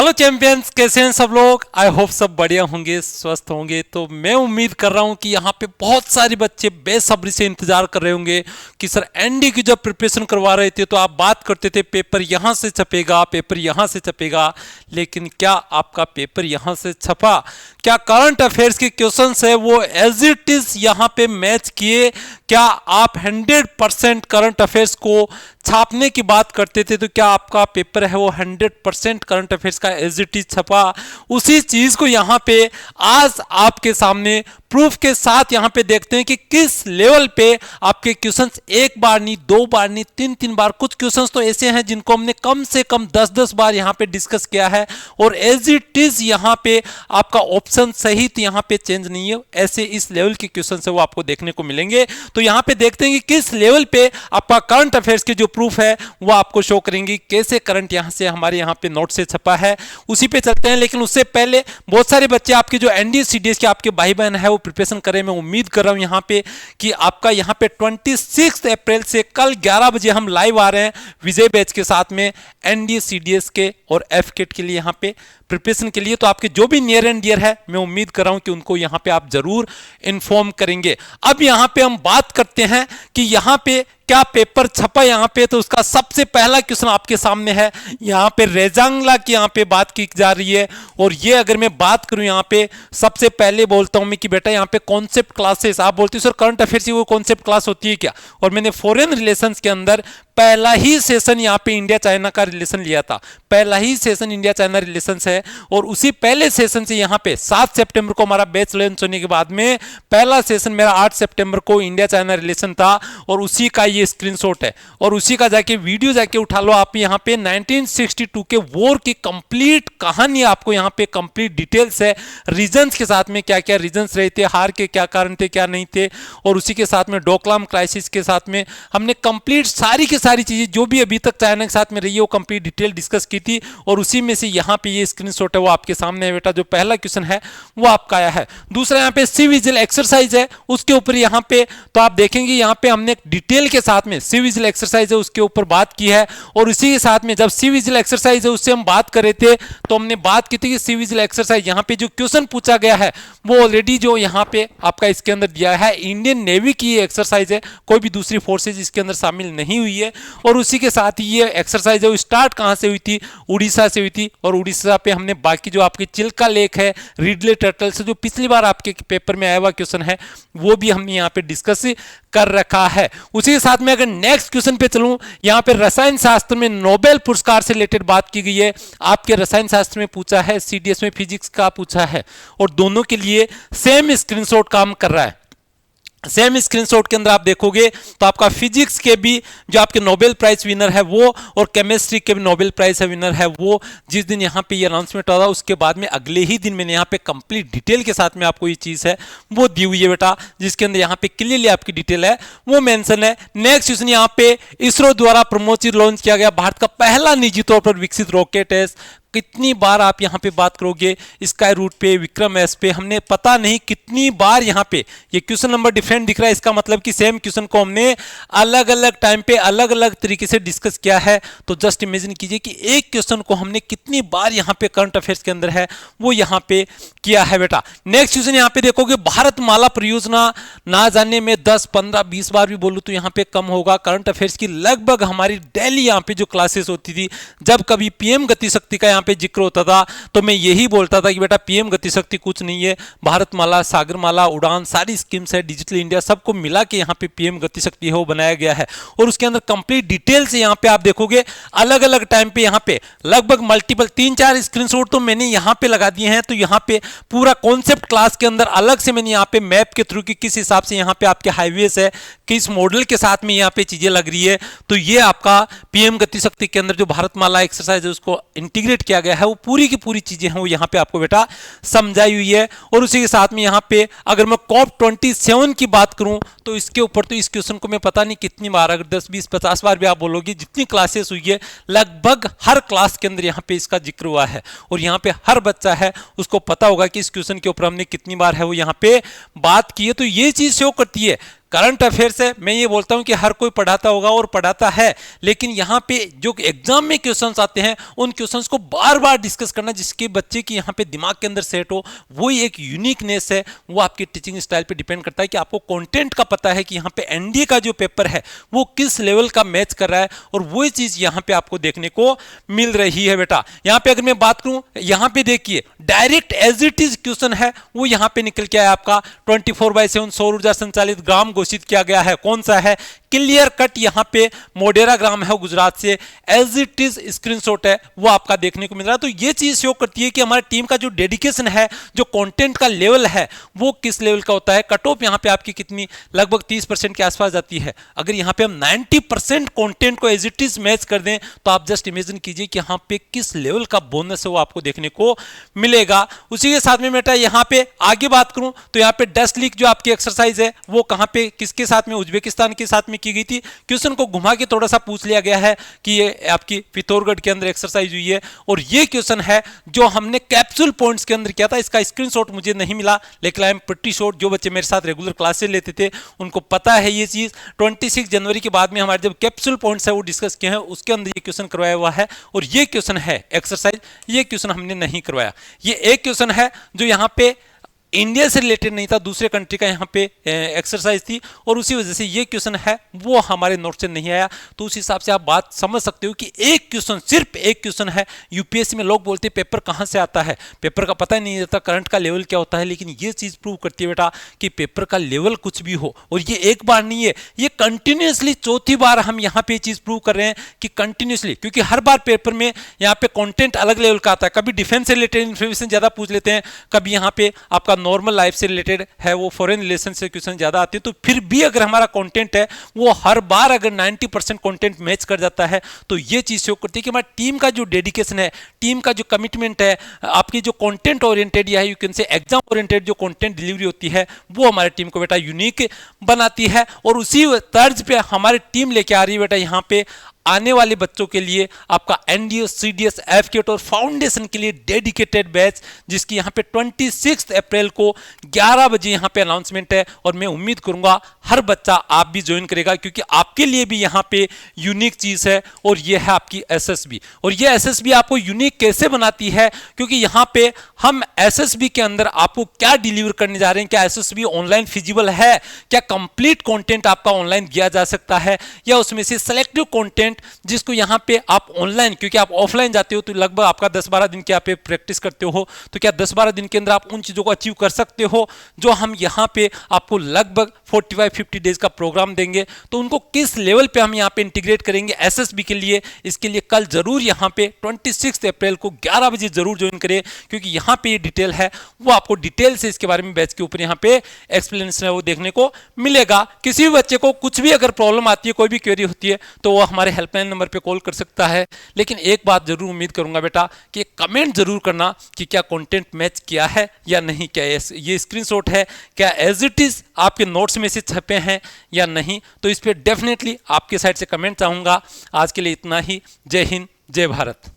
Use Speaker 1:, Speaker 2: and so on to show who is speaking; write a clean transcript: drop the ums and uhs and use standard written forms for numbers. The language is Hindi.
Speaker 1: हेलो चैंपियंस, कैसे हैं सब लोग। आई होप सब बढ़िया होंगे, स्वस्थ होंगे। तो मैं उम्मीद कर रहा हूं कि यहाँ पे बहुत सारे बच्चे बेसब्री से इंतजार कर रहे होंगे कि सर एनडी की जब प्रिपरेशन करवा रहे थे तो आप बात करते थे पेपर यहाँ से छपेगा, पेपर यहाँ से छपेगा, लेकिन क्या आपका पेपर यहाँ से छपा? क्या करंट अफेयर्स के क्वेश्चंस है वो एज इट इज यहाँ पे मैच किए? क्या आप 100% करंट अफेयर्स को छापने की बात करते थे तो क्या आपका पेपर है वो 100% करंट अफेयर्स का एज इट इज छपा? उसी चीज को यहाँ पे आज आपके सामने प्रूफ के साथ यहाँ पे देखते हैं कि किस लेवल पे आपके क्वेश्चंस एक बार नहीं, दो बार नहीं, तीन बार, कुछ क्वेश्चंस तो ऐसे हैं जिनको हमने कम से कम 10 बार यहाँ पे डिस्कस किया है और एज इट इज यहाँ पे आपका ऑप्शन सहित यहाँ पे चेंज नहीं है। ऐसे इस लेवल के क्वेश्चन है वो आपको देखने को मिलेंगे। तो यहाँ पे देखते हैं कि किस लेवल पे आपका करंट अफेयर्स के जो प्रूफ है वो आपको शो करेंगे, कैसे करंट यहाँ से हमारे यहाँ पे नोट से छपा है, उसी पे चलते हैं। लेकिन उससे पहले बहुत सारे बच्चे आपके जो एनडीए सीडीएस के आपके भाई बहन है वो प्रिपरेशन करें। मैं उम्मीद कर रहा हूं यहाँ पे कि आपका यहाँ पे 26 अप्रैल से कल 11 बजे हम लाइव आ रहे हैं विजय बैच के साथ में एनडीए सीडीएस के और एफकेट के लिए यहाँ पे प्रिपरेशन के लिए। तो आपके जो भी नियर एंड डियर है मैं उम्मीद कर रहा हूं कि उनको यहाँ पे आप जरूर इन्फॉर्म करेंगे। अब यहाँ पे हम बात करते हैं कि यहाँ पे क्या पेपर छपा यहाँ पे। तो उसका सबसे पहला क्वेश्चन आपके सामने है। यहाँ पे रेजांगला की यहाँ पे बात की जा रही है और ये अगर मैं बात करूं यहाँ पे सबसे पहले बोलता हूं मैं कि बेटा यहाँ पे कॉन्सेप्ट क्लासेस, आप बोलते हो सर करंट अफेयर्स की वो कॉन्सेप्ट क्लास होती है क्या? और मैंने फॉरेन रिलेशंस के अंदर पहला ही सेशन यहाँ पे इंडिया चाइना का रिलेशन लिया था। पहला ही सेशन इंडिया चाइना रिलेशंस है और उसी पहले सेशन से यहाँ पे 7 सितंबर को हमारा बैच लॉन्च होने के बाद में पहला सेशन मेरा 8 सितंबर को इंडिया चाइना रिलेशन था और उसी का ये स्क्रीनशॉट है और उसी का जाके वीडियो जाके उठा लो आप। यहाँ पे 1962 के वॉर की कंप्लीट कहानी आपको यहाँ पे कंप्लीट डिटेल्स है, रीजंस के साथ में क्या क्या रीजंस रहे थे, हार के क्या कारण थे, क्या नहीं थे, और उसी के साथ में डोकलाम क्राइसिस के साथ में हमने कंप्लीट सारी चीजें जो भी अभी तक चाइना के साथ में रही है वो कंप्लीट डिटेल डिस्कस की थी और उसी में से यहाँ पे ये स्क्रीनशॉट है वो आपके सामने है बेटा। जो पहला क्वेश्चन है वो आपका आया है। दूसरा यहाँ पे सी विजिल एक्सरसाइज है, उसके ऊपर यहाँ पे तो आप देखेंगे यहाँ पे हमने डिटेल के साथ में सी विजिल एक्सरसाइज है उसके ऊपर बात की है और इसी के साथ में जब सी विजिल एक्सरसाइज है उससे हम बात कर रहे थे तो हमने बात की थी कि सी विजिल एक्सरसाइज यहाँ पे जो क्वेश्चन पूछा गया है वो ऑलरेडी जो यहाँ पे आपका इसके अंदर दिया है इंडियन नेवी की ये एक्सरसाइज है, कोई भी दूसरी फोर्सेज इसके अंदर शामिल नहीं हुई है। और उसी के साथ ही ये एक्सरसाइज है वो स्टार्ट कहाँ से हुई थी? उड़ीसा से हुई थी और उड़ीसा पे हमने बाकी जो आपकी चिल्का लेक है, रिडले टर्टल से जो पिछली बार आपके पेपर में आया हुआ क्वेश्चन है वो भी हमने यहाँ पे डिस्कस कर रखा है। उसी के साथ में अगर नेक्स्ट क्वेश्चन पे चलूं, यहाँ पे रसायन शास्त्र में नोबेल पुरस्कार से रिलेटेड बात की गई है। आपके रसायन शास्त्र में पूछा है, सीडीएस में फिजिक्स का पूछा है और दोनों के लिए सेम स्क्रीनशॉट काम कर रहा है। सेम स्क्रीनशॉट के अंदर आप देखोगे तो आपका फिजिक्स के भी जो आपके नोबेल प्राइज विनर है वो और केमिस्ट्री के भी नोबेल प्राइज विनर है वो जिस दिन यहाँ पे ये अनाउंसमेंट हो रहा उसके बाद में अगले ही दिन मैंने यहाँ पे कंप्लीट डिटेल के साथ में आपको ये चीज है वो दी हुई है बेटा, जिसके अंदर यहाँ पे क्लियरली आपकी डिटेल है वो मेंशन है। नेक्स्ट क्वेश्चन यहाँ पे इसरो द्वारा ब्रह्मोस लॉन्च किया गया भारत का पहला निजी तौर पर विकसित रॉकेट है। कितनी बार आप यहाँ पे बात करोगे स्काई रूट पे, विक्रम एस पे, हमने पता नहीं कितनी बार यहाँ पे ये क्वेश्चन नंबर डिफरेंट दिख रहा है। इसका मतलब कि सेम क्वेश्चन को हमने अलग अलग टाइम पे अलग अलग तरीके से डिस्कस किया है। तो जस्ट इमेजिन कीजिए कि एक क्वेश्चन को हमने कितनी बार यहाँ पे करंट अफेयर्स के अंदर है वो यहाँ पे किया है बेटा। नेक्स्ट क्वेश्चन यहाँ पे देखोगे भारतमाला परियोजना ना जाने में 10, 15, 20 बार भी बोलूँ तो यहाँ पे कम होगा। करंट अफेयर्स की लगभग हमारी डेली यहाँ पे जो क्लासेस होती थी, जब कभी पीएम गति शक्ति का पे जिक्र होता था तो मैं यही बोलता था कि बेटा पीएम गति शक्ति कुछ नहीं है, भारतमाला, सागरमाला, उड़ान सारी स्कीम्स है, डिजिटल इंडिया सबको मिला के यहाँ पे पीएम गति शक्ति है वो बनाया गया है और उसके अंदर कंप्लीट डिटेल से यहाँ पे आप देखोगे अलग अलग टाइम पे यहाँ पे लगभग मल्टीपल 3-4 स्क्रीनशॉट तो मैंने यहाँ पे लगा दिए हैं। तो यहाँ पे पूरा कॉन्सेप्ट क्लास के अंदर अलग से मैंने यहाँ पे मैप के थ्रू की किस हिसाब से यहाँ पे आपके हाईवेज है, किस मॉडल के साथ में यहाँ पे चीजें लग रही है। तो ये आपका पीएम गति शक्ति के अंदर जो भारतमाला एक्सरसाइज है उसको इंटीग्रेट किया गया है, वो पूरी की पूरी चीजें हैं वो यहाँ पे आपको बेटा समझाई हुई है। और उसी के साथ में यहाँ पे अगर मैं कॉप 27 की बात करूं तो इसके ऊपर तो इस क्वेश्चन को मैं पता नहीं कितनी बार, अगर 10, 20, 50 बार भी आप बोलोगे, जितनी क्लासेस हुई है लगभग हर क्लास के अंदर यहाँ पे इसका जिक्र हुआ है और यहाँ पे हर बच्चा है उसको पता होगा कि इस क्वेश्चन के ऊपर हमने कितनी बार है वो यहाँ पे बात की है। तो ये चीज शो करती है करंट अफेयर्स है, मैं ये बोलता हूं कि हर कोई पढ़ाता होगा और पढ़ाता है, लेकिन यहाँ पे जो एग्जाम में क्वेश्चंस आते हैं उन क्वेश्चंस को बार बार डिस्कस करना जिसके बच्चे की यहाँ पे दिमाग के अंदर सेट हो, वही एक यूनिकनेस है। वो आपके टीचिंग स्टाइल पे डिपेंड करता है कि आपको कंटेंट का पता है कि यहाँ पे एनडीए का जो पेपर है वो किस लेवल का मैच कर रहा है, और वही चीज यहाँ पे आपको देखने को मिल रही है बेटा। यहाँ पे अगर मैं बात करूं, यहाँ पे देखिए direct as it is question है वो यहाँ पे निकल के आया आपका 24/7 सौर ऊर्जा संचालित ग्राम घोषित किया गया है। कौन सा है? क्लियर कट यहाँ पे मोडेरा ग्राम है गुजरात से, एज इट इज स्क्रीनशॉट है वो आपका देखने को मिल रहा है। तो ये चीज शो करती है कि हमारी टीम का जो डेडिकेशन है, जो कंटेंट का लेवल है वो किस लेवल का होता है। कट ऑफ यहाँ पे आपकी कितनी, लगभग 30% के आसपास जाती है। अगर यहाँ पे हम 90% कंटेंट को एज इट इज मैच कर दें तो आप जस्ट इमेजिन कीजिए कि यहाँ पे किस लेवल का बोनस है वो आपको देखने को मिलेगा। उसी के साथ में बेटा यहाँ पे आगे बात करूं तो यहाँ पे डस्ट लीक जो आपकी एक्सरसाइज है वो कहाँ पे किसके साथ में, उज्बेकिस्तान के साथ में की गई थी। क्वेश्चन को घुमा के थोड़ा सा पूछ लिया गया है कि ये आपकी पिथौरगढ़ के अंदर एक्सरसाइज हुई है, और ये क्वेश्चन है जो हमने कैप्सूल पॉइंट्स के अंदर किया था। इसका स्क्रीनशॉट मुझे नहीं मिला, लेकिन आई एम प्रीटी श्योर जो बच्चे मेरे साथ रेगुलर क्लासेस लेते थे उनको पता है ये चीज। 26 जनवरी के बाद में हमारे जब कैप्सूल पॉइंट्स है वो डिस्कस किए हैं, उसके अंदर ये क्वेश्चन करवाया हुआ है, और ये क्वेश्चन है एक्सरसाइज, ये क्वेश्चन हमने नहीं करवाया। ये एक क्वेश्चन है जो यहाँ पे इंडिया से रिलेटेड नहीं था, दूसरे कंट्री का यहाँ पे एक्सरसाइज थी, और उसी वजह से ये क्वेश्चन है वो हमारे नोट से नहीं आया। तो उस हिसाब से आप बात समझ सकते हो कि एक क्वेश्चन, सिर्फ एक क्वेश्चन है। यूपीएससी में लोग बोलते हैं पेपर कहाँ से आता है, पेपर का पता ही नहीं रहता करंट का लेवल क्या होता है, लेकिन ये चीज प्रूव करती है बेटा कि पेपर का लेवल कुछ भी हो, और ये एक बार नहीं है, ये कंटिन्यूसली चौथी बार हम यहाँ पे चीज प्रूव कर रहे हैं कि कंटिन्यूसली, क्योंकि हर बार पेपर में यहाँ पे कंटेंट अलग लेवल का आता है। कभी डिफेंस से रिलेटेड इन्फॉर्मेशन ज्यादा पूछ लेते हैं, कभी यहाँ पे आपका नॉर्मल लाइफ से रिलेटेड है वो फॉरेन रिलेशन से क्वेश्चन ज्यादा आते हैं। तो फिर भी अगर हमारा कंटेंट है वो हर बार अगर 90% कंटेंट मैच कर जाता है तो ये चीज शो करती है कि हमारी टीम का जो डेडिकेशन है, टीम का जो कमिटमेंट है, आपकी जो कंटेंट ओरिएंटेड या you can say exam oriented जो कंटेंट डिलीवरी होती है वो हमारी टीम को बेटा यूनिक बनाती है। और उसी तर्ज पे हमारी टीम लेके आ रही है बेटा यहाँ पे आने वाले बच्चों के लिए आपका एनडीए, सीडीएस, एफकेट और फाउंडेशन के लिए डेडिकेटेड बैच, जिसकी यहाँ पे 26 अप्रैल को 11 बजे यहाँ पे अनाउंसमेंट है, और मैं उम्मीद करूंगा हर बच्चा आप भी ज्वाइन करेगा, क्योंकि आपके लिए भी यहाँ पे यूनिक चीज है, और ये है आपकी एसएसबी। और ये एसएसबी आपको यूनिक कैसे बनाती है, क्योंकि यहाँ पे हम एसएसबी के अंदर आपको क्या डिलीवर करने जा रहे हैं। क्या एसएसबी ऑनलाइन फिजिबल है, क्या कंप्लीट कंटेंट आपका ऑनलाइन दिया जा सकता है, या उसमें से सेलेक्टिव कंटेंट जिसको यहाँ पे आप ऑनलाइन, क्योंकि आप ऑफलाइन जाते हो तो लगभग आपका 10-12 दिन के आप प्रैक्टिस करते हो, तो क्या 10-12 दिन के अंदर आप उन चीजों को अचीव कर सकते हो जो हम यहाँ पे आपको लगभग 45-50 डेज का प्रोग्राम देंगे। तो उनको किस लेवल पे हम यहाँ पे इंटीग्रेट करेंगे एसएसबी के लिए, इसके लिए कल जरूर यहाँ पे 26 अप्रैल को 11 बजे जरूर ज्वाइन करें, क्योंकि यहाँ पे ये डिटेल है वो आपको डिटेल से इसके बारे में बैच के ऊपर यहाँ पे एक्सप्लेनेशन है वो देखने को मिलेगा। किसी भी बच्चे को कुछ भी अगर प्रॉब्लम आती है, कोई भी क्वेरी होती है, तो वो हमारे हेल्पलाइन नंबर पे कॉल कर सकता है। लेकिन एक बात जरूर उम्मीद करूंगा बेटा कि कमेंट जरूर करना कि क्या कंटेंट मैच किया है या नहीं, क्या ये स्क्रीनशॉट है क्या एज इट इज आपके नोट्स में से छपे हैं या नहीं। तो इस पे डेफिनेटली आपके साइड से कमेंट चाहूंगा। आज के लिए इतना ही। जय हिंद, जय भारत।